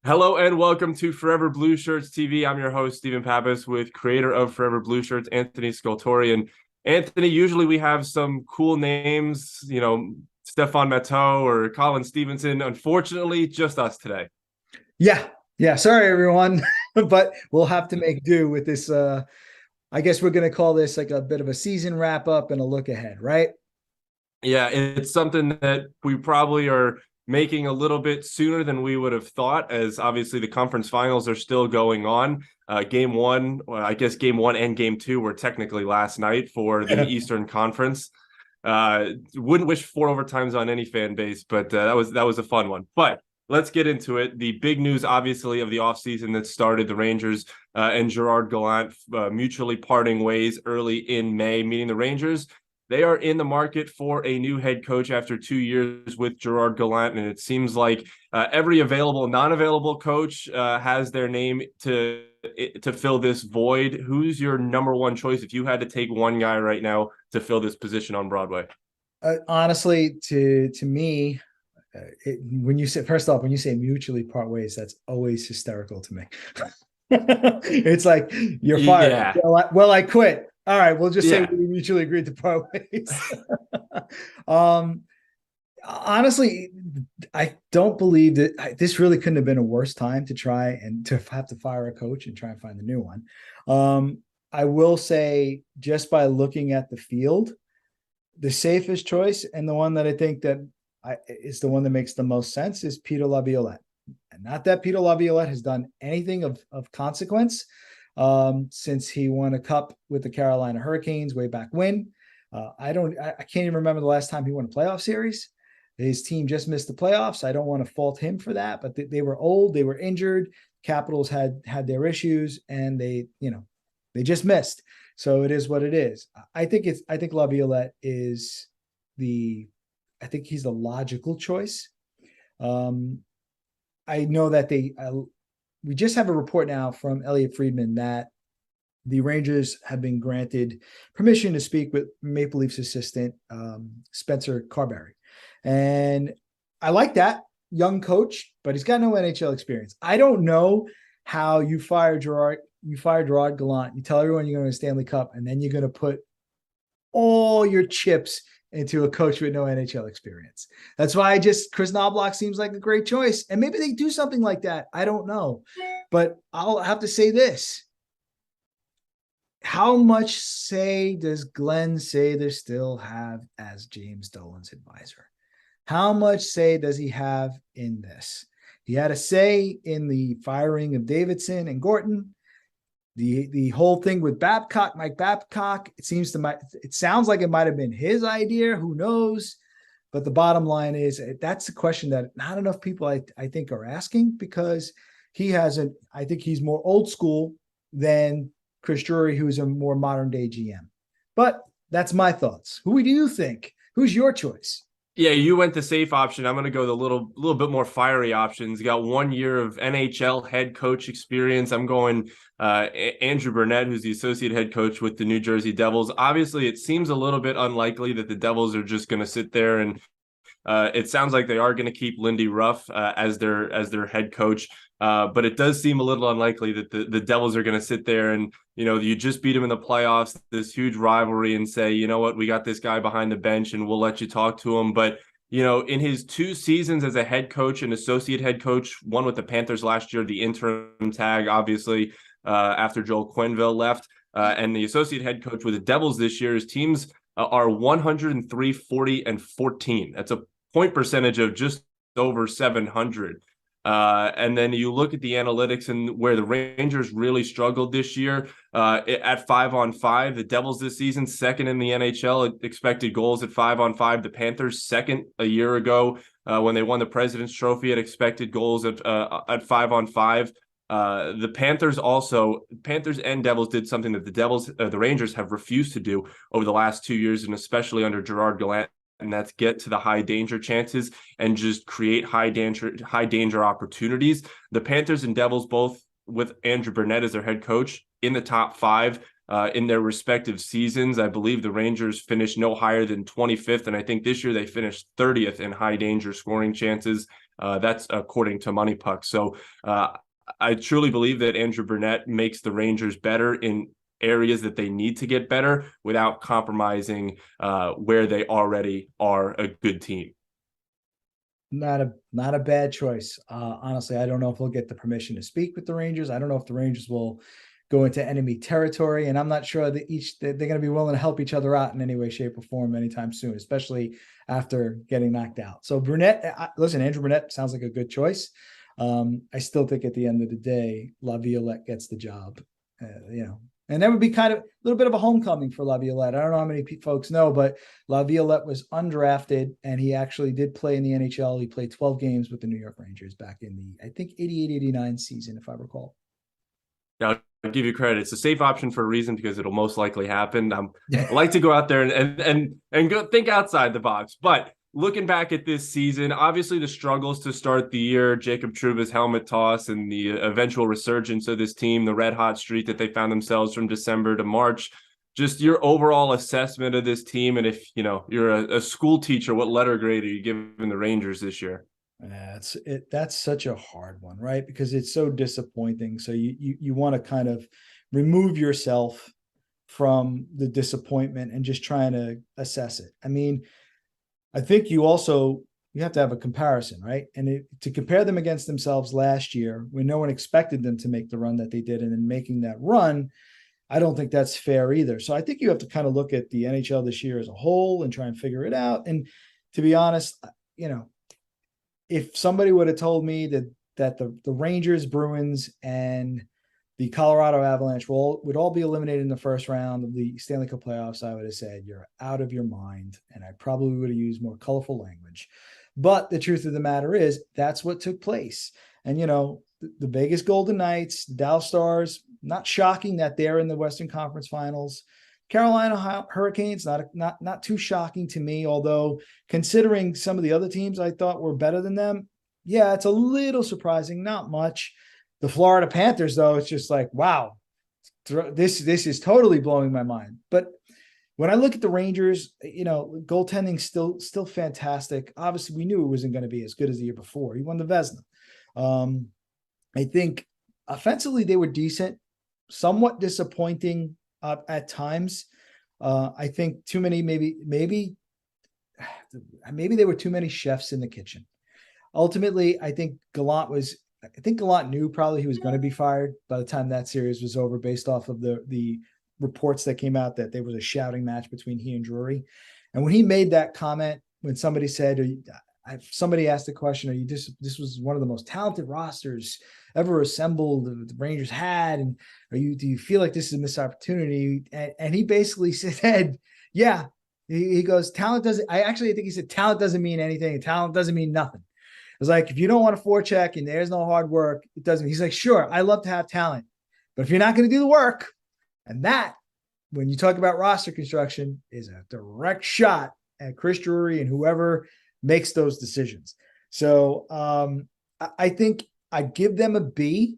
Hello and welcome to Forever Blueshirts TV. I'm your host, Stephen Pappas, with creator of Forever Blueshirts, Anthony Scultori. And Anthony, usually we have some cool names, Stefan Matteau or Colin Stevenson. Unfortunately, just us today. Yeah. Yeah. Sorry, everyone, but we'll have to make do with this. I guess we're going to call this like a bit of a season wrap up and a look ahead, right? Yeah, it's something that we probably are making a little bit sooner than we would have thought, as obviously the conference finals are still going on. Game one, well, I guess game one and game two were technically last night for the Eastern Conference. Wouldn't wish four overtimes on any fan base, but that was a fun one. But let's get into it. The big news, obviously, of the offseason that started, the Rangers and Gerard Gallant mutually parting ways early in May, meaning the Rangers. They are in the market for a new head coach after 2 years with Gerard Gallant, and it seems like every available, non-available coach has their name to fill this void. Who's your number one choice if you had to take one guy right now to fill this position on Broadway? Honestly, to me, when you say first off, when you say mutually part ways, that's always hysterical to me. It's like you're fired. Yeah. Well, I quit. All right, we'll just say Yeah. we mutually agreed to part ways. um, Honestly, I don't believe that this really couldn't have been a worse time to try and to have to fire a coach and try and find a new one. I will say, just by looking at the field, the safest choice and the one that I think that is the one that makes the most sense is Peter Laviolette. And not that Peter Laviolette has done anything of consequence since he won a cup with the Carolina Hurricanes way back when. I can't even remember the last time he won a playoff series. His team just missed the playoffs. I don't want to fault him for that, but they were old, they were injured. Capitals had their issues, and they just missed. So it is what it is. I think Laviolette is I think he's the logical choice. I know that we just have a report now from Elliot Friedman that the Rangers have been granted permission to speak with Maple Leafs assistant Spencer Carberry. And I like that young coach, but he's got no NHL experience. I don't know how you fire Gerard Gallant. You tell everyone you're going to Stanley Cup, and then you're going to put all your chips into a coach with no NHL experience. That's why Chris Knobloch seems like a great choice. And maybe they do something like that. I don't know. But I'll have to say this. How much say does Glenn Sather still have as James Dolan's advisor? How much say does he have in this? He had a say in the firing of Davidson and Gorton. The whole thing with Mike Babcock, it sounds like it might have been his idea. Who knows? But the bottom line is that's the question that not enough people I think are asking, because I think he's more old school than Chris Drury, who's a more modern day GM. But that's my thoughts. Who do you think? Who's your choice? Yeah, you went the safe option. I'm going to go the little bit more fiery options. Got 1 year of NHL head coach experience. I'm going Andrew Burnett, who's the associate head coach with the New Jersey Devils. Obviously, it seems a little bit unlikely that the Devils are just going to sit there, and it sounds like they are going to keep Lindy Ruff as their head coach. But it does seem a little unlikely that the Devils are going to sit there and, you just beat them in the playoffs, this huge rivalry, and say, you know what, we got this guy behind the bench and we'll let you talk to him. But, in his 2 seasons as a head coach and associate head coach, one with the Panthers last year, the interim tag, obviously, after Joel Quenneville left, and the associate head coach with the Devils this year, his teams are 103, 40, and 14. That's a point percentage of just over 700. And then you look at the analytics and where the Rangers really struggled this year at 5-on-5. The Devils this season, second in the NHL expected goals at 5-on-5. The Panthers, second a year ago when they won the President's Trophy at expected goals at 5-on-5. The Panthers and Devils did something that the Rangers have refused to do over the last 2 years, and especially under Gerard Gallant, and that's get to the high danger chances and just create high danger opportunities. The Panthers and Devils, both with Andrew Burnett as their head coach, in the top 5 in their respective seasons. I believe the Rangers finished no higher than 25th, and I think this year they finished 30th in high danger scoring chances. That's according to Money Puck. So I truly believe that Andrew Burnett makes the Rangers better in areas that they need to get better without compromising where they already are a good team. Not a bad choice. Honestly, I don't know if he'll get the permission to speak with the Rangers. I don't know if the Rangers will go into enemy territory, and I'm not sure that they're going to be willing to help each other out in any way, shape, or form anytime soon, especially after getting knocked out. So Burnett, listen, Andrew Burnett sounds like a good choice. I still think at the end of the day, Laviolette gets the job. And that would be kind of a little bit of a homecoming for Laviolette. I don't know how many folks know, but Laviolette was undrafted, and he actually did play in the NHL. He played 12 games with the New York Rangers back in the, I think, 88-89 season, if I recall. Yeah, I'll give you credit. It's a safe option for a reason because it'll most likely happen. I like to go out there and go think outside the box. But looking back at this season, obviously the struggles to start the year, Jacob Trouba's helmet toss, and the eventual resurgence of this team, the red hot streak that they found themselves from December to March. Just your overall assessment of this team, and if you're a school teacher, what letter grade are you giving the Rangers this year? That's such a hard one, right? Because it's so disappointing. So you want to kind of remove yourself from the disappointment and just trying to assess it. I mean, I think you have to have a comparison, right? And to compare them against themselves last year, when no one expected them to make the run that they did, and in making that run, I don't think that's fair either. So I think you have to kind of look at the NHL this year as a whole and try and figure it out. And to be honest, if somebody would have told me that the Rangers, Bruins, and the Colorado Avalanche would all be eliminated in the first round of the Stanley Cup playoffs, I would have said, you're out of your mind. And I probably would have used more colorful language. But the truth of the matter is, that's what took place. And, the Vegas Golden Knights, the Dallas Stars, not shocking that they're in the Western Conference Finals. Carolina Hurricanes, not too shocking to me, although considering some of the other teams I thought were better than them, yeah, it's a little surprising, not much. The Florida Panthers, though, it's just like, wow, this is totally blowing my mind. But when I look at the Rangers, goaltending still fantastic. Obviously, we knew it wasn't going to be as good as the year before. He won the Vezina. I think offensively they were decent, somewhat disappointing at times. I think too many, maybe there were too many chefs in the kitchen. Ultimately, I think Gallant knew probably he was going to be fired by the time that series was over, based off of the reports that came out that there was a shouting match between he and Drury. And when he made that comment, when somebody said, somebody asked the question, this was one of the most talented rosters ever assembled the Rangers had, and do you feel like this is a missed opportunity? And he basically said, yeah. He goes, talent doesn't. I think he said talent doesn't mean anything. Talent doesn't mean nothing. It's like, if you don't want to forecheck and there's no hard work, it doesn't. He's like, sure, I love to have talent, but if you're not going to do the work, and that, when you talk about roster construction, is a direct shot at Chris Drury and whoever makes those decisions. So I think I give them a B,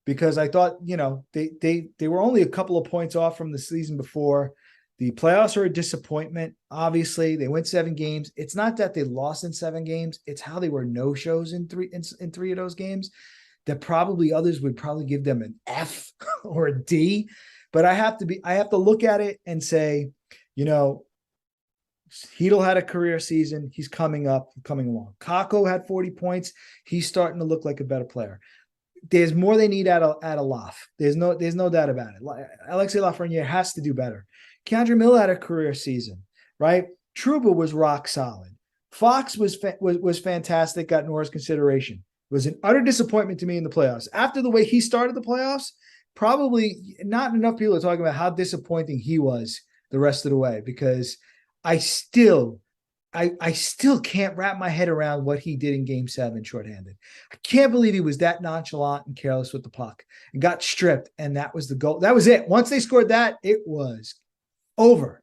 because I thought, they were only a couple of points off from the season before. The playoffs are a disappointment. Obviously, they went 7 games. It's not that they lost in 7 games. It's how they were no-shows in three of those games, that probably others would probably give them an F or a D. But I have to look at it and say, Hedl had a career season. He's coming along. Kakko had 40 points. He's starting to look like a better player. There's more they need out of Loff. There's no doubt about it. Alexei Lafreniere has to do better. Keandre Miller had a career season, right? Trouba was rock solid. Fox was fantastic, got Norris consideration. It was an utter disappointment to me in the playoffs. After the way he started the playoffs, probably not enough people are talking about how disappointing he was the rest of the way, because I still can't wrap my head around what he did in Game 7 shorthanded. I can't believe he was that nonchalant and careless with the puck and got stripped, and that was the goal. That was it. Once they scored that, it was over.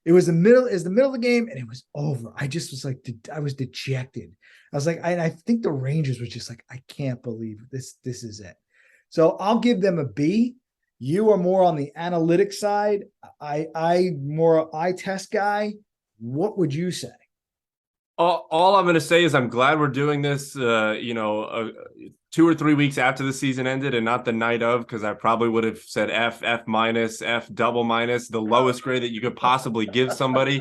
It was the middle of the game, and it was over. I just was like, I was dejected. I was like, I think the Rangers was just like, I can't believe this is it. So I'll give them a B. You are more on the analytic side. I more eye test guy. What would you say? All I'm going to say is I'm glad we're doing this, 2 or 3 weeks after the season ended and not the night of, because I probably would have said F, F minus, F double minus, the lowest grade that you could possibly give somebody.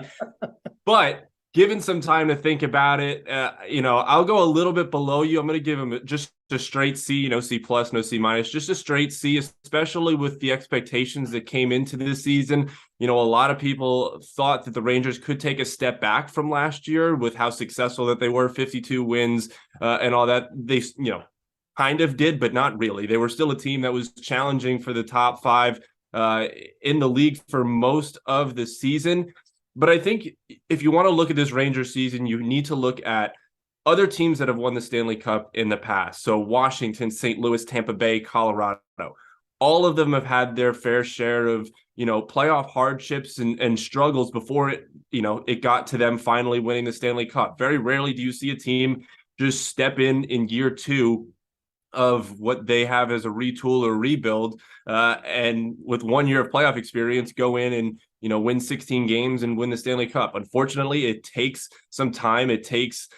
But given some time to think about it, I'll go a little bit below you. I'm going to give him just a straight C, C plus, no C minus, just a straight C, especially with the expectations that came into this season. A lot of people thought that the Rangers could take a step back from last year with how successful that they were, 52 wins and all that. They, kind of did, but not really. They were still a team that was challenging for the top five in the league for most of the season. But I think if you want to look at this Rangers season, you need to look at other teams that have won the Stanley Cup in the past. So Washington, St. Louis, Tampa Bay, Colorado. All of them have had their fair share of, playoff hardships and struggles before it got to them finally winning the Stanley Cup. Very rarely do you see a team just step in year two of what they have as a retool or rebuild, and with 1 year of playoff experience, go in and win 16 games and win the Stanley Cup. Unfortunately, it takes some time. It takes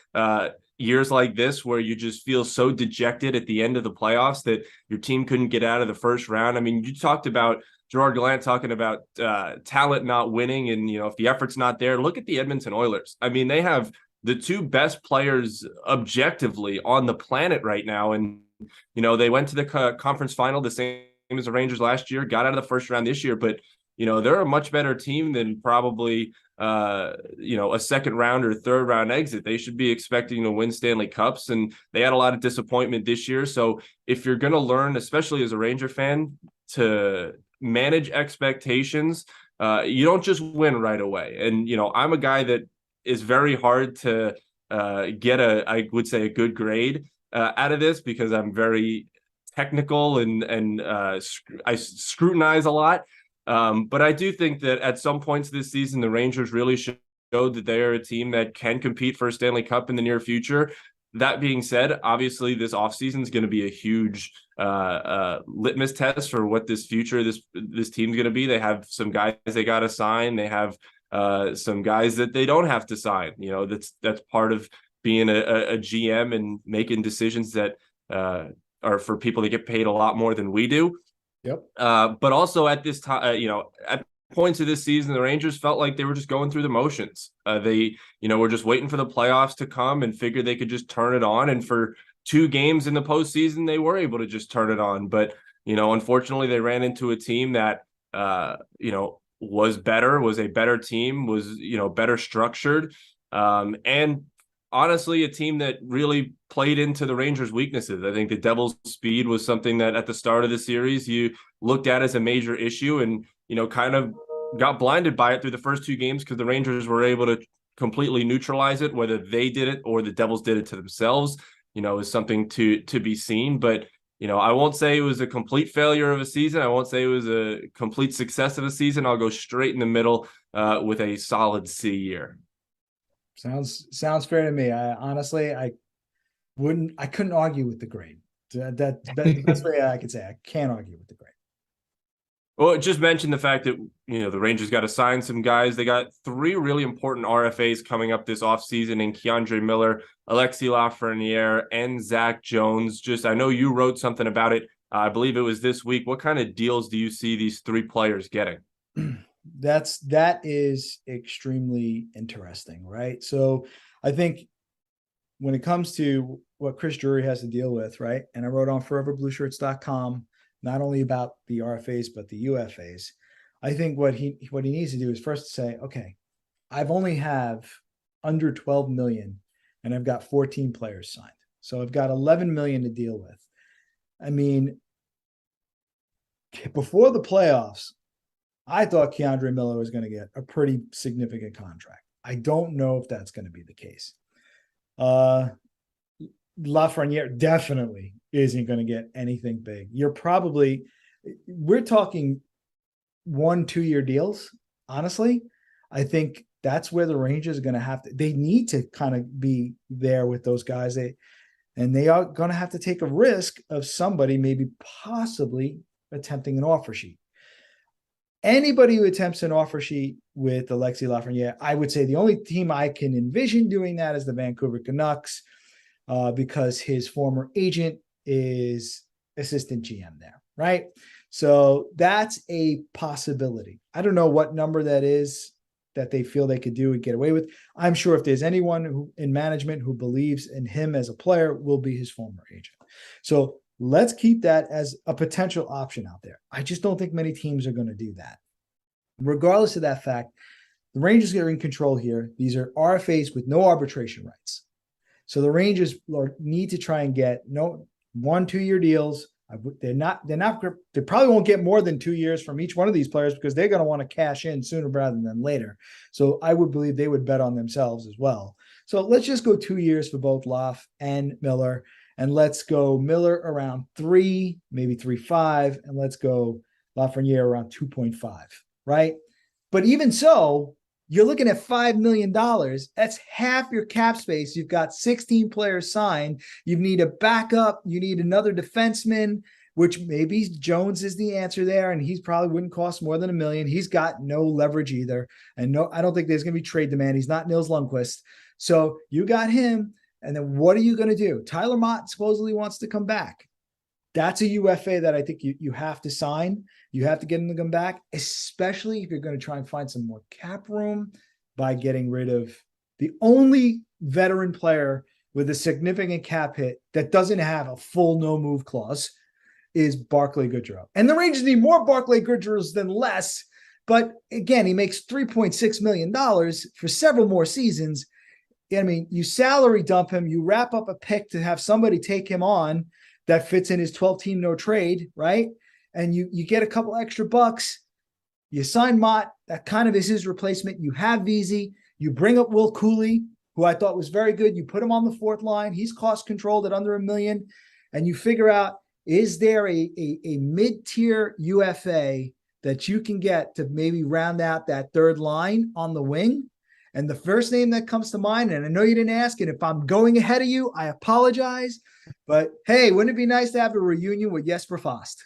years like this where you just feel so dejected at the end of the playoffs that your team couldn't get out of the first round. I mean, you talked about Gerard Gallant talking about talent not winning, and if the effort's not there, look at the Edmonton Oilers. I mean, they have the two best players objectively on the planet right now, and they went to the conference final the same as the Rangers last year, got out of the first round this year, but they're a much better team than probably a second round or third round exit. They should be expecting to win Stanley Cups, and they had a lot of disappointment this year. So if you're going to learn, especially as a Ranger fan, to manage expectations, you don't just win right away. And I'm a guy that is very hard to get I would say, a good grade out of this, because I'm very technical and I scrutinize a lot. But I do think that at some points this season, the Rangers really showed that they are a team that can compete for a Stanley Cup in the near future. That being said, obviously this offseason is going to be a huge litmus test for what this future, this team's going to be. They have some guys they got to sign. They have some guys that they don't have to sign. That's part of being a GM and making decisions that are for people that get paid a lot more than we do. Yep. But also at this time, at points of this season, the Rangers felt like they were just going through the motions. They, were just waiting for the playoffs to come and figured they could just turn it on. And for 2 games in the postseason, they were able to just turn it on. But, unfortunately, they ran into a team that, was a better team, was, better structured. And honestly, a team that really played into the Rangers' weaknesses. I think the Devils' speed was something that at the start of the series you looked at as a major issue, and kind of got blinded by it through the first 2 games, because the Rangers were able to completely neutralize it. Whether they did it or the Devils did it to themselves, is something to be seen. But I won't say it was a complete failure of a season. I won't say it was a complete success of a season. I'll go straight in the middle with a solid C year. Sounds fair to me. I couldn't argue with the grade. That's the best way I could say. I can't argue with the grade. Well, just mentioned the fact that, the Rangers got to sign some guys. They got 3 really important RFAs coming up this offseason in K'Andre Miller, Alexis Lafreniere, and Zach Jones. I know you wrote something about it. I believe it was this week. What kind of deals do you see these 3 players getting? That is extremely interesting, right? So I think when it comes to what Chris Drury has to deal with, right? And I wrote on foreverblueshirts.com not only about the RFAs but the UFAs. I think what he needs to do is first say, okay, I've only have under 12 million and I've got 14 players signed. So I've got 11 million to deal with. I mean, before the playoffs, I thought K'Andre Miller was going to get a pretty significant contract. I don't know if that's going to be the case. Lafreniere definitely isn't going to get anything big. We're talking 1-2 year deals. Honestly, I think that's where the Rangers are going to they need to kind of be there with those guys. They are going to have to take a risk of somebody maybe possibly attempting an offer sheet. Anybody who attempts an offer sheet with Alexi Lafreniere, I would say the only team I can envision doing that is the Vancouver Canucks, because his former agent is assistant GM there, right? So that's a possibility. I don't know what number that is that they feel they could do and get away with. I'm sure if there's anyone who in management who believes in him as a player, will be his former agent. So let's keep that as a potential option out there. I just don't think many teams are going to do that. Regardless of that fact, the Rangers are in control here. These are RFAs with no arbitration rights. So the Rangers need to try and get 1-2 year deals. They probably won't get more than 2 years from each one of these players, because they're going to want to cash in sooner rather than later. So I would believe they would bet on themselves as well. So let's just go 2 years for both Loff and Miller. And let's go Miller around 3, maybe 3.5, and let's go Lafreniere around 2.5, right? But even so, you're looking at $5 million. That's half your cap space. You've got 16 players signed. You need a backup. You need another defenseman, which maybe Jones is the answer there, and he's probably wouldn't cost more than $1 million. He's got no leverage either. And no, I don't think there's going to be trade demand. He's not Nils Lundqvist. So you got him. And then what are you going to do? Tyler Mott supposedly wants to come back. That's a UFA that I think you have to sign. You have to get him to come back, especially if you're going to try and find some more cap room by getting rid of the only veteran player with a significant cap hit that doesn't have a full no move clause is Barclay Goodrow. And the Rangers need more Barclay Goodrows than less. But again, he makes $3.6 million for several more seasons. I mean, you salary dump him, you wrap up a pick to have somebody take him on that fits in his 12-team no trade, right? And you get a couple extra bucks. You sign Mott, that kind of is his replacement. You have Vesey. You bring up Will Cooley, who I thought was very good. You put him on the fourth line. He's cost controlled at under $1 million. And you figure out, is there a mid-tier UFA that you can get to maybe round out that third line on the wing? And the first name that comes to mind, and I know you didn't ask, and if I'm going ahead of you, I apologize. But hey, wouldn't it be nice to have a reunion with Jesper Fast?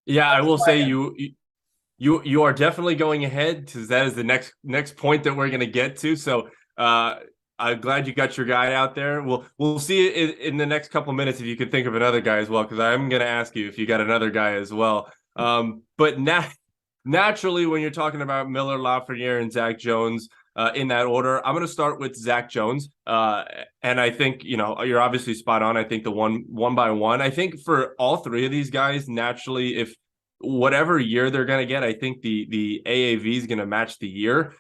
Yeah, I will say you are definitely going ahead, because that is the next point that we're going to get to. So I'm glad you got your guy out there. We'll see in the next couple of minutes if you could think of another guy as well, because I'm going to ask you if you got another guy as well. But now. Naturally, when you're talking about Miller, Lafreniere, and Zach Jones in that order, I'm going to start with Zach Jones. And I think, you're obviously spot on. I think the one by one, I think for all three of these guys, naturally, if whatever year they're going to get, I think the AAV is going to match the year,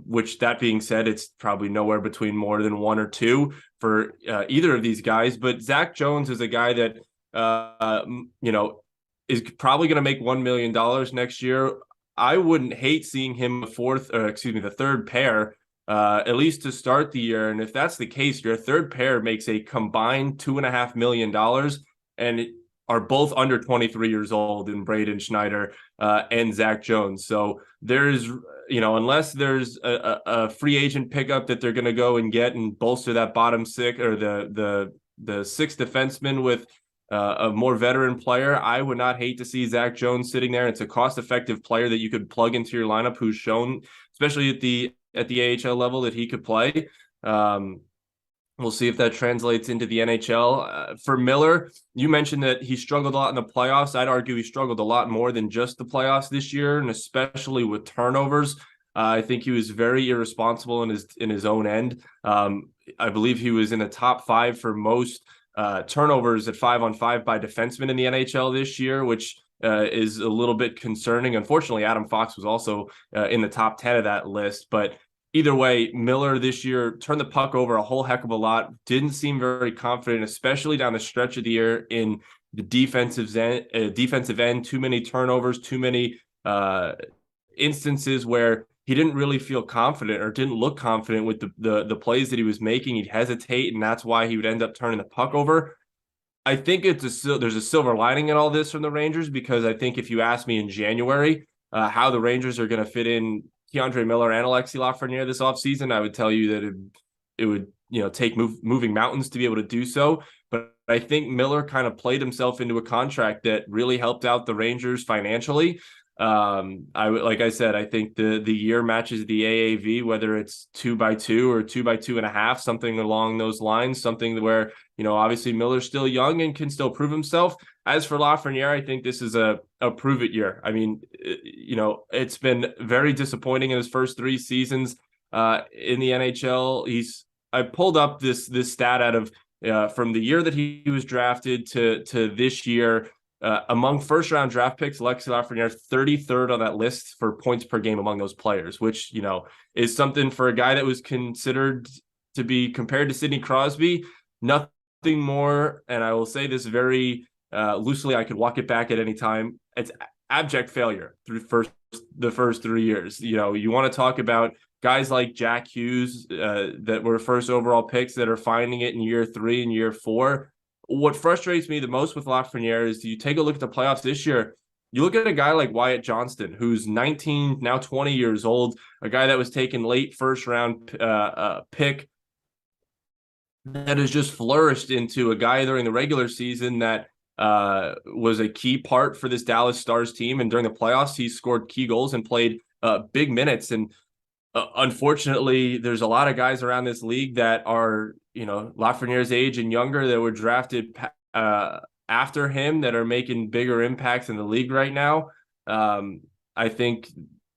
which that being said, it's probably nowhere between more than 1 or 2 for either of these guys. But Zach Jones is a guy that, is probably going to make $1 million next year. I wouldn't hate seeing him the third pair, at least to start the year. And if that's the case, your third pair makes a combined $2.5 million and are both under 23 years old in Braden Schneider and Zach Jones. So there's, unless there's a free agent pickup that they're going to go and get and bolster that bottom six or the sixth defenseman with a more veteran player, I would not hate to see Zach Jones sitting there. It's a cost-effective player that you could plug into your lineup, who's shown, especially at the AHL level, that he could play. We'll see if that translates into the NHL. For Miller, you mentioned that he struggled a lot in the playoffs. I'd argue he struggled a lot more than just the playoffs this year, and especially with turnovers. I think he was very irresponsible in his own end. I believe he was in the top 5 for most turnovers at 5-on-5 by defensemen in the NHL this year, which is a little bit concerning. Unfortunately, Adam Fox was also in the top 10 of that list. But either way, Miller this year turned the puck over a whole heck of a lot. Didn't seem very confident, especially down the stretch of the year in the defensive end. Too many turnovers, too many instances where he didn't really feel confident or didn't look confident with the plays that he was making. He'd hesitate, and that's why he would end up turning the puck over. I think there's a silver lining in all this from the Rangers, because I think if you asked me in January how the Rangers are going to fit in Keandre Miller and Alexi Lafreniere this offseason, I would tell you that it would take moving mountains to be able to do so. But I think Miller kind of played himself into a contract that really helped out the Rangers financially. Like I said, I think the year matches the AAV, whether it's 2x2 or 2x2.5, something along those lines, something where, obviously Miller's still young and can still prove himself. As for Lafreniere, I think this is a prove it year. I mean, it's been very disappointing in his first 3 seasons in the NHL. I pulled up this stat out of from the year that he was drafted to this year. Among first-round draft picks, Alexis Lafreniere 33rd on that list for points per game among those players, which, is something for a guy that was considered to be compared to Sidney Crosby. Nothing more, and I will say this very loosely, I could walk it back at any time. It's abject failure through the first 3 years. You want to talk about guys like Jack Hughes that were first overall picks that are finding it in year 3 and year 4. What frustrates me the most with Lafreniere is you take a look at the playoffs this year, you look at a guy like Wyatt Johnston, who's 19, now 20 years old, a guy that was taken late first round pick that has just flourished into a guy during the regular season that was a key part for this Dallas Stars team. And during the playoffs, he scored key goals and played big minutes. And unfortunately, there's a lot of guys around this league that are, Lafreniere's age and younger that were drafted after him that are making bigger impacts in the league right now. I think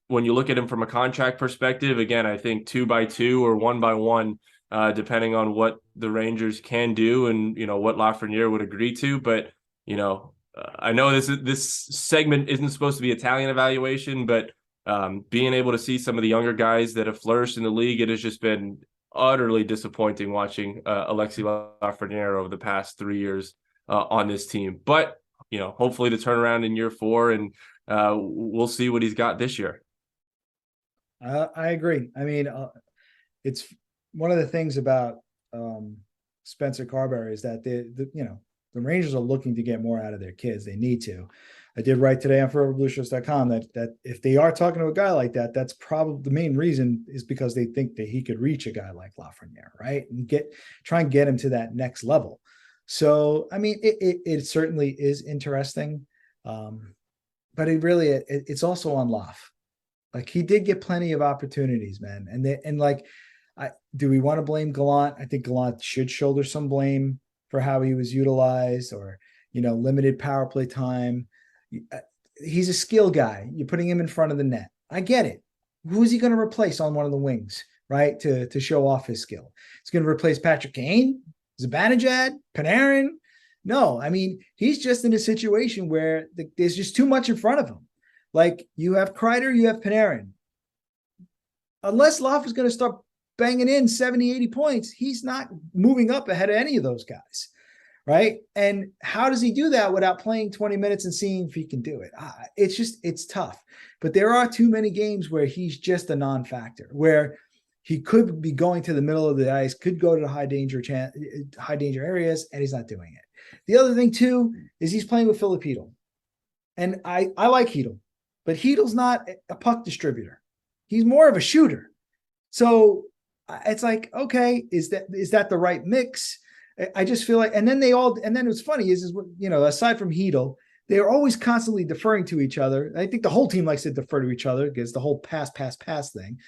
when you look at him from a contract perspective, again, I think 2x2 or 1x1, depending on what the Rangers can do and, what Lafreniere would agree to. But, I know this segment isn't supposed to be a talent evaluation, but being able to see some of the younger guys that have flourished in the league, it has just been utterly disappointing watching Alexis Lafreniere over the past 3 years on this team. But, hopefully to turn around in year 4, and we'll see what he's got this year. I agree. I mean, it's one of the things about Spencer Carberry is that the Rangers are looking to get more out of their kids. They need to. I did write today on foreverblueshirts.com that if they are talking to a guy like that, that's probably the main reason is because they think that he could reach a guy like Lafreniere, right? And try and get him to that next level. So, I mean, it certainly is interesting. But it's also on Laf. Like, he did get plenty of opportunities, man. Do we want to blame Gallant? I think Gallant should shoulder some blame for how he was utilized, or, limited power play time. He's a skill guy. You're putting him in front of the net. I get it. Who's he going to replace on one of the wings, right? To show off his skill. He's going to replace Patrick Kane, Zibanejad, Panarin. No, I mean, he's just in a situation where there's just too much in front of him. Like, you have Kreider, you have Panarin. Unless Laf is going to start banging in 70, 80 points, he's not moving up ahead of any of those guys. Right. And how does he do that without playing 20 minutes and seeing if he can do it? It's tough. But there are too many games where he's just a non-factor, where he could be going to the middle of the ice, could go to the high danger areas, and he's not doing it. The other thing, too, is he's playing with Philip Hedl. And I like Hedl, but Heedle's not a puck distributor. He's more of a shooter. So it's like, okay, is that the right mix? I just feel like, and then what's funny is aside from Hedl, they're always constantly deferring to each other. I think the whole team likes to defer to each other because the whole pass thing.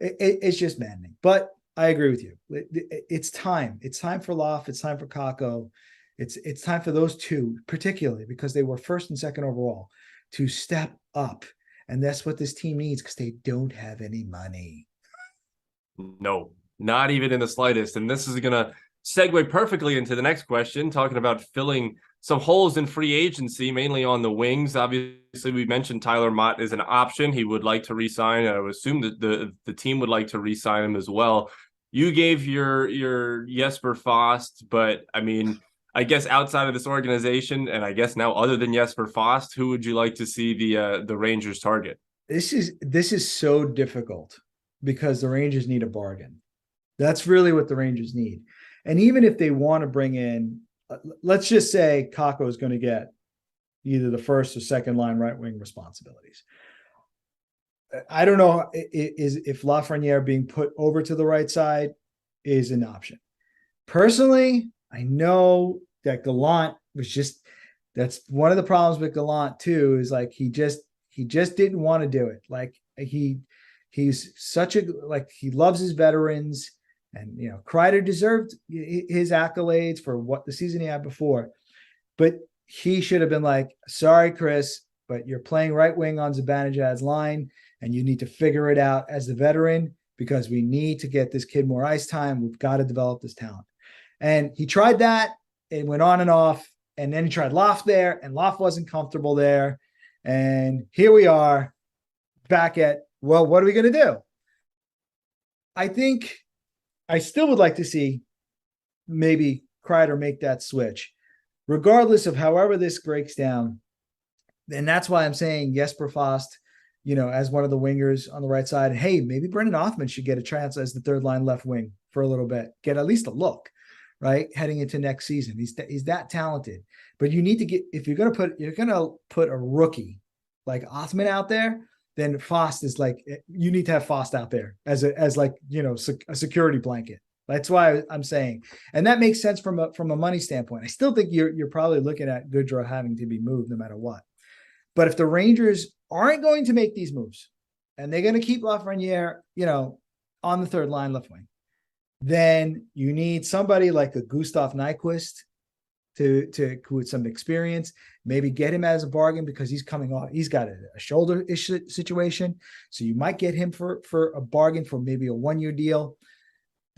It's just maddening. But I agree with you. It's time. It's time for Laf. It's time for Kakko. It's time for those two, particularly because they were first and second overall, to step up. And that's what this team needs, because they don't have any money. No, not even in the slightest. And this is going to segue perfectly into the next question, talking about filling some holes in free agency, mainly on the wings. Obviously, we mentioned Tyler Mott is an option. He would like to re-sign. I would assume that the team would like to re-sign him as well. You gave your Jesper Fast, but I mean, I guess outside of this organization, and I guess now other than Jesper Fast, who would you like to see the Rangers target? This is so difficult because the Rangers need a bargain. That's really what the Rangers need. And even if they want to bring in, let's just say Kakko is going to get either the first or second line right wing responsibilities. I don't know if Lafreniere being put over to the right side is an option. Personally, I know that Gallant was that's one of the problems with Gallant too, is like he He just didn't want to do it. Like he's such a, like, he loves his veterans, and Kreider deserved his accolades for what the season he had before, but he should have been like, sorry, Chris, but you're playing right wing on Zibanejad's line, and you need to figure it out as the veteran, because we need to get this kid more ice time. We've got to develop this talent. And he tried that. It went on and off. And then he tried Loft there, and Loft wasn't comfortable there. And here we are back at, well, what are we going to do? I think I still would like to see maybe Kreider make that switch, regardless of however this breaks down. And that's why I'm saying Jesper Fast, as one of the wingers on the right side. Hey, maybe Brendan Othman should get a chance as the third line left wing for a little bit, get at least a look, right? Heading into next season. He's that talented, but you need to get, if you're going to put a rookie like Othman out there, then Fast is like, you need to have Fast out there as a security blanket. That's why I'm saying, and that makes sense from a money standpoint. I still think you're probably looking at Goodrow having to be moved no matter what. But if the Rangers aren't going to make these moves, and they're going to keep Lafreniere, on the third line left wing, then you need somebody like a Gustav Nyquist to with some experience, maybe get him as a bargain, because he's coming off, he's got a shoulder issue situation. So you might get him for a bargain for maybe a 1-year deal.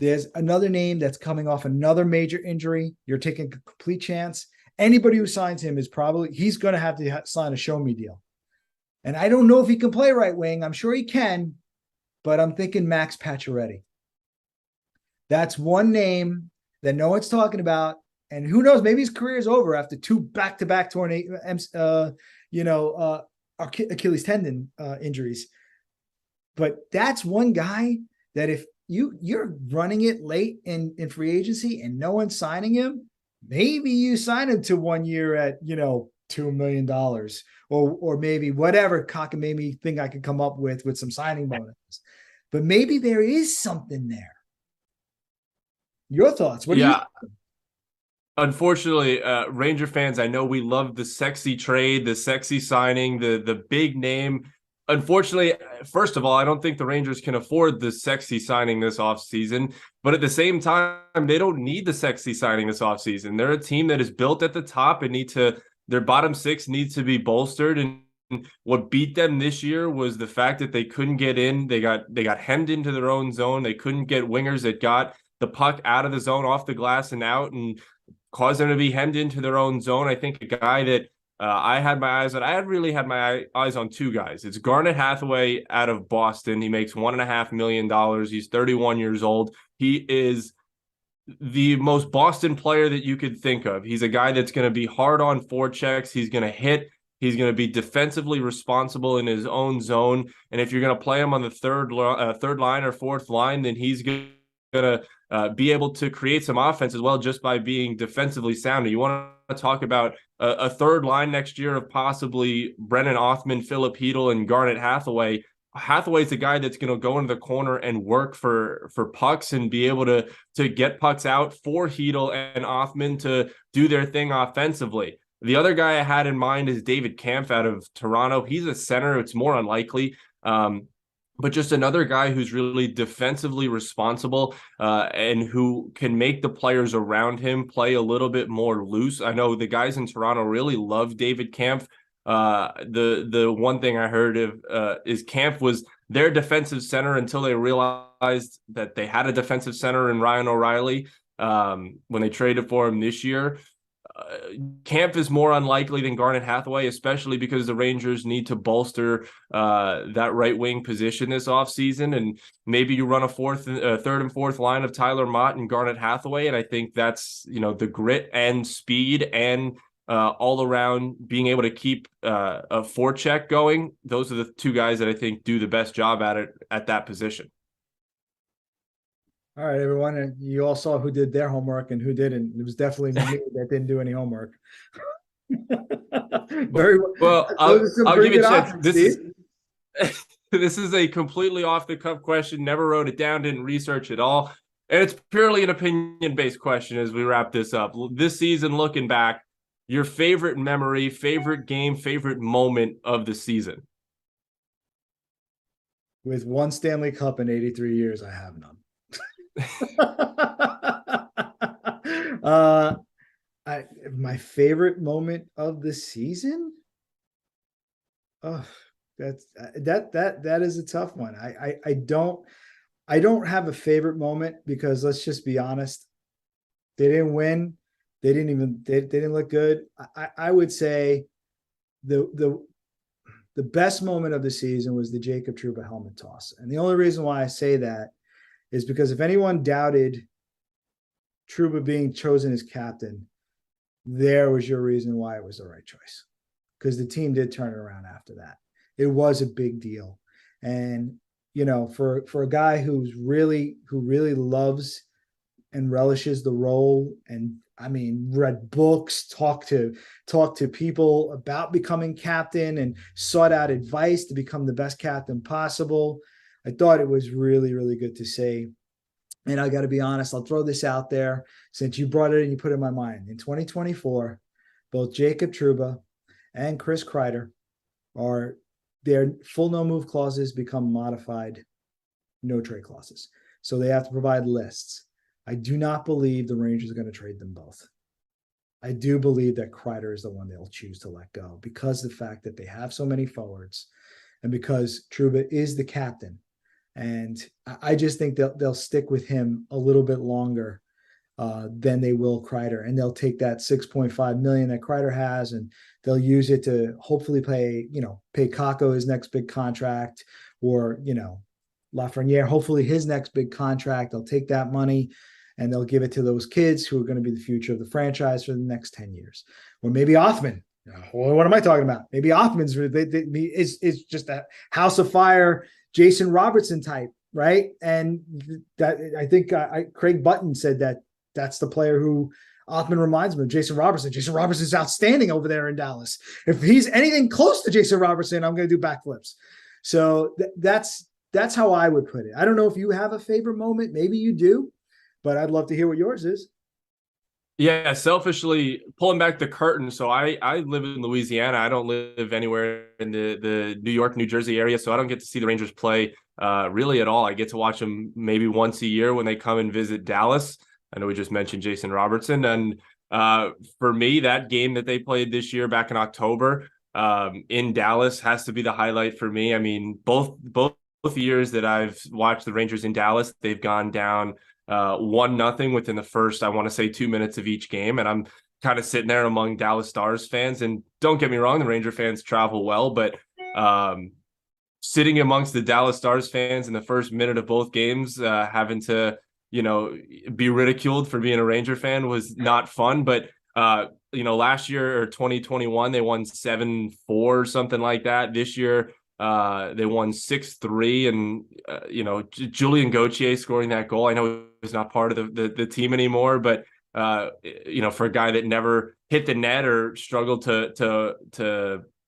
There's another name that's coming off another major injury. You're taking a complete chance. Anybody who signs him he's going to have to sign a show me deal. And I don't know if he can play right wing. I'm sure he can, but I'm thinking Max Pacioretty. That's one name that no one's talking about. And who knows, maybe his career is over after 2 back-to-back torn Achilles tendon injuries. But that's one guy that if you're running it late in free agency and no one's signing him, maybe you sign him to 1 year at, $2 million or maybe whatever cockamamie thing I could come up with some signing bonuses. But maybe there is something there. Your thoughts? What do you think? Unfortunately, Ranger fans, I know we love the sexy trade, the sexy signing, the big name. Unfortunately, first of all, I don't think the Rangers can afford the sexy signing this offseason. But at the same time, they don't need the sexy signing this offseason. They're a team that is built at the top and their bottom six needs to be bolstered. And what beat them this year was the fact that they couldn't get in. They got hemmed into their own zone. They couldn't get wingers that got the puck out of the zone, off the glass and out, and caused them to be hemmed into their own zone. I think a guy that I had my eyes on, I had really had my eyes on 2 guys. It's Garnet Hathaway out of Boston. He makes $1.5 million. He's 31 years old. He is the most Boston player that you could think of. He's a guy that's going to be hard on forechecks. He's going to hit. He's going to be defensively responsible in his own zone. And if you're going to play him on the third line or fourth line, then he's going to be able to create some offense as well just by being defensively sound. You want to talk about a third line next year of possibly Brennan Othman, Philip Hedl, and Garnet Hathaway. Hathaway's the guy that's going to go into the corner and work for pucks and be able to get pucks out for Hedl and Othman to do their thing offensively. The other guy I had in mind is David Kampf out of Toronto. He's a center. It's more unlikely. But just another guy who's really defensively responsible and who can make the players around him play a little bit more loose. I know the guys in Toronto really love David Kampf. The one thing I heard of is Kampf was their defensive center until they realized that they had a defensive center in Ryan O'Reilly when they traded for him this year. Kampf is more unlikely than Garnet Hathaway, especially because the Rangers need to bolster that right wing position this offseason. And maybe you run a third and fourth line of Tyler Mott and Garnet Hathaway. And I think that's, the grit and speed and all around being able to keep a forecheck going. Those are the 2 guys that I think do the best job at it at that position. All right, everyone. And you all saw who did their homework and who didn't. It was definitely me that didn't do any homework. Very well. I'll give you a chance. This is a completely off the cuff question. Never wrote it down, didn't research it all. And it's purely an opinion-based question as we wrap this up. This season, looking back, your favorite memory, favorite game, favorite moment of the season? With one Stanley Cup in 83 years, I have none. uh, my favorite moment of the season. Oh, that is a tough one. I don't have a favorite moment because let's just be honest, they didn't win. They didn't look good. I would say the the best moment of the season was the Jacob Trouba helmet toss. And the only reason why I say that is because if anyone doubted Trouba being chosen as captain, there was your reason why it was the right choice. Because the team did turn it around after that. It was a big deal. And for a guy who really loves and relishes the role, and I mean read books, talked to people about becoming captain and sought out advice to become the best captain possible. I thought it was really, really good to see. And I got to be honest, I'll throw this out there since you brought it and you put it in my mind. In 2024, both Jacob Trouba and Chris Kreider are their full no move clauses become modified no trade clauses. So they have to provide lists. I do not believe the Rangers are going to trade them both. I do believe that Kreider is the one they'll choose to let go because of the fact that they have so many forwards and because Trouba is the captain. And I just think they'll stick with him a little bit longer than they will Kreider. And they'll take that $6.5 million that Kreider has and they'll use it to hopefully pay Kakko his next big contract, or, Lafreniere, hopefully his next big contract. They'll take that money and they'll give it to those kids who are going to be the future of the franchise for the next 10 years. Or maybe Othman. What am I talking about? Maybe Othman's is just a house of fire, Jason Robertson type, right? And that I think Craig Button said that's the player who Othman reminds me of, Jason Robertson. Jason Robertson is outstanding over there in Dallas. If he's anything close to Jason Robertson, I'm going to do backflips. So that's how I would put it. I don't know if you have a favorite moment. Maybe you do, but I'd love to hear what yours is. Yeah, selfishly pulling back the curtain. So I live in Louisiana. I don't live anywhere in the New York, New Jersey area. So I don't get to see the Rangers play really at all. I get to watch them maybe once a year when they come and visit Dallas. I know we just mentioned Jason Robertson. And for me, that game that they played this year back in October in Dallas has to be the highlight for me. I mean, both years that I've watched the Rangers in Dallas, they've gone down 1-0 within the first, I want to say, 2 minutes of each game. And I'm kind of sitting there among Dallas Stars fans. And don't get me wrong, the Ranger fans travel well, but sitting amongst the Dallas Stars fans in the first minute of both games, having to, be ridiculed for being a Ranger fan was not fun. But, last year or 2021, they won 7-4 or something like that. This year, they won 6-3, and Julian Gauthier scoring that goal. I know he's not part of the team anymore, but for a guy that never hit the net or struggled to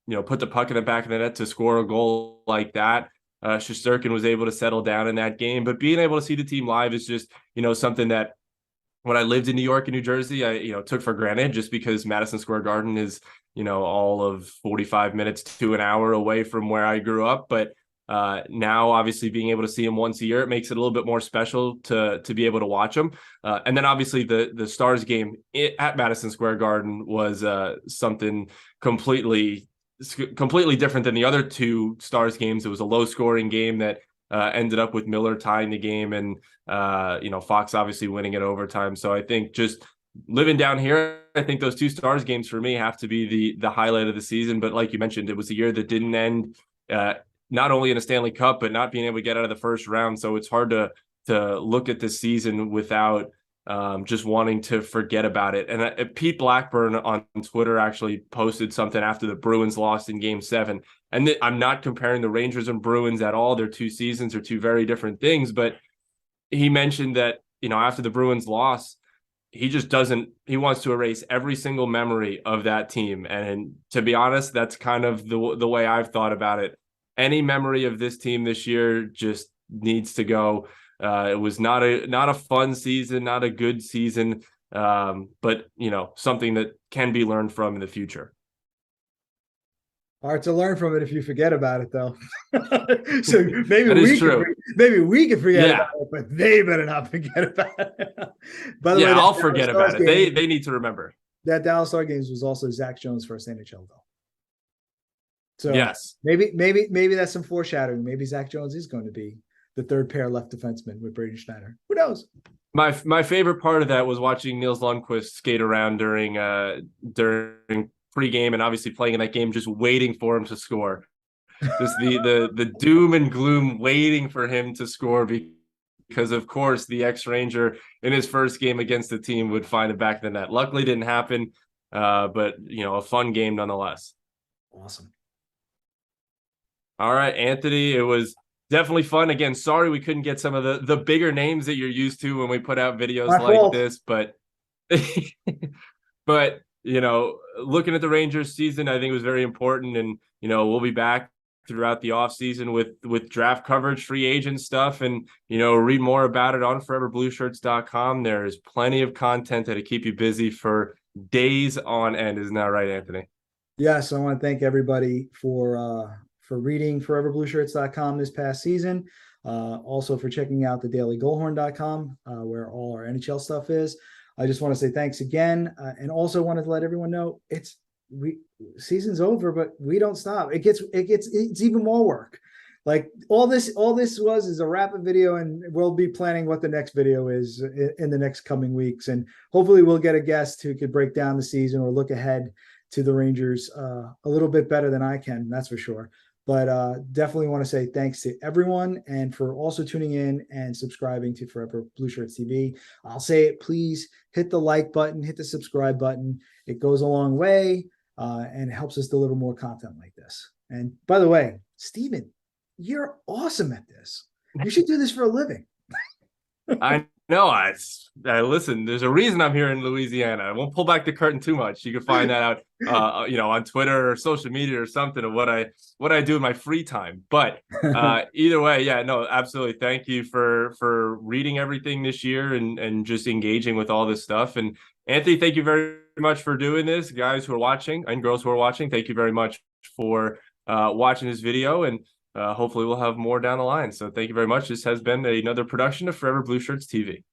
put the puck in the back of the net to score a goal like that, Shesterkin was able to settle down in that game. But being able to see the team live is just something that when I lived in New York and New Jersey, I took for granted, just because Madison Square Garden is all of 45 minutes to an hour away from where I grew up. But now, obviously, being able to see him once a year, it makes it a little bit more special to be able to watch him. And then, obviously, the Stars game at Madison Square Garden was something completely different than the other two Stars games. It was a low-scoring game that ended up with Miller tying the game, and Fox obviously winning it overtime. So I think just living down here, I think those two Stars games for me have to be the highlight of the season. But like you mentioned, it was a year that didn't end not only in a Stanley Cup, but not being able to get out of the first round. So it's hard to look at this season without just wanting to forget about it. And Pete Blackburn on Twitter actually posted something after the Bruins lost in Game 7. And I'm not comparing the Rangers and Bruins at all. They're two seasons, are two very different things. But he mentioned that, after the Bruins loss, he wants to erase every single memory of that team. And to be honest, that's kind of the way I've thought about it. Any memory of this team this year just needs to go. It was not a fun season, not a good season, but something that can be learned from in the future. Hard to learn from it if you forget about it, though. So That is true. maybe we can forget Yeah. about it, but they better not forget about it. By the way, Yeah, that I'll Dallas forget Stars about it. game, They need to remember. that Dallas Star games was also Zach Jones' first NHL goal. So Yes. maybe that's some foreshadowing. Maybe Zach Jones is going to be the third pair left defenseman with Braden Schneider. Who knows? My favorite part of that was watching Niels Lundqvist skate around during pregame and obviously playing in that game, just waiting for him to score. Just the doom and gloom waiting for him to score because of course the ex-Ranger in his first game against the team would find it back in the net. Luckily didn't happen, but a fun game nonetheless. Awesome. All right, Anthony, it was definitely fun. Again, sorry we couldn't get some of the bigger names that you're used to when we put out videos My like fault. this, but looking at the Rangers season, I think it was very important, and we'll be back throughout the off season with draft coverage, free agent stuff, and read more about it on foreverblueshirts.com. There's plenty of content that'll keep you busy for days on end. Isn't that right, Anthony? Yes, I want to thank everybody for reading foreverblueshirts.com this past season. Also for checking out the dailygoalhorn.com, where all our NHL stuff is. I just want to say thanks again, and also wanted to let everyone know season's over, but we don't stop. It's even more work. Like all this is a wrap-up video, and we'll be planning what the next video is in the next coming weeks, and hopefully we'll get a guest who could break down the season or look ahead to the Rangers a little bit better than I can, that's for sure. But definitely want to say thanks to everyone, and for also tuning in and subscribing to Forever Blue Shirts TV. I'll say it, please hit the like button, hit the subscribe button. It goes a long way, and it helps us deliver more content like this. And by the way, Steven, you're awesome at this. You should do this for a living. I know. Listen, there's a reason I'm here in Louisiana. I won't pull back the curtain too much. You can find that out, on Twitter or social media or something of what I do in my free time. But either way, yeah, no, absolutely. Thank you for reading everything this year and just engaging with all this stuff. And Anthony, thank you very much for doing this. Guys who are watching and girls who are watching, thank you very much for watching this video, and hopefully we'll have more down the line. So thank you very much. This has been another production of Forever Blue Shirts TV.